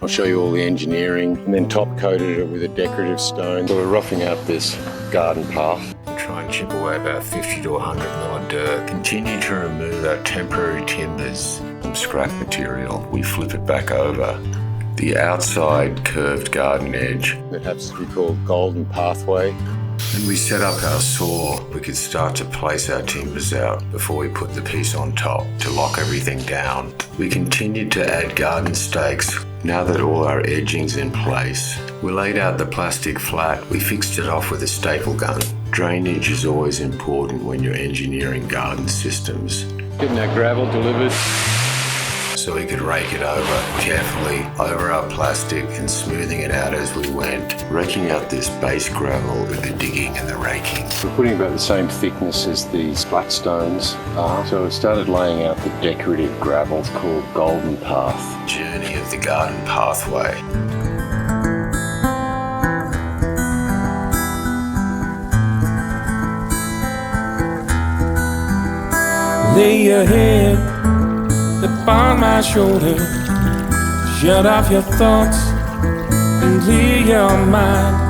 I'll show you all the engineering, and then top coated it with a decorative stone. So we're roughing out this garden path. Try and chip away about 50 to 100 mil of dirt. Continue to remove our temporary timbers from scrap material. We flip it back over. The outside curved garden edge that happens to be called golden pathway. Then we set up our saw. We could start to place our timbers out before we put the piece on top to lock everything down. We continued to add garden stakes. Now that all our edging's in place, we laid out the plastic flat. We fixed it off with a staple gun. Drainage is always important when you're engineering garden systems. Getting our gravel delivered, so we could rake it over carefully over our plastic and smoothing it out as we went, raking out this base gravel with the digging and the raking. We're putting about the same thickness as these flat stones are, so we started laying out the decorative gravel called golden path. Journey of the garden pathway. Lay your head upon my shoulder, shut off your thoughts and clear your mind.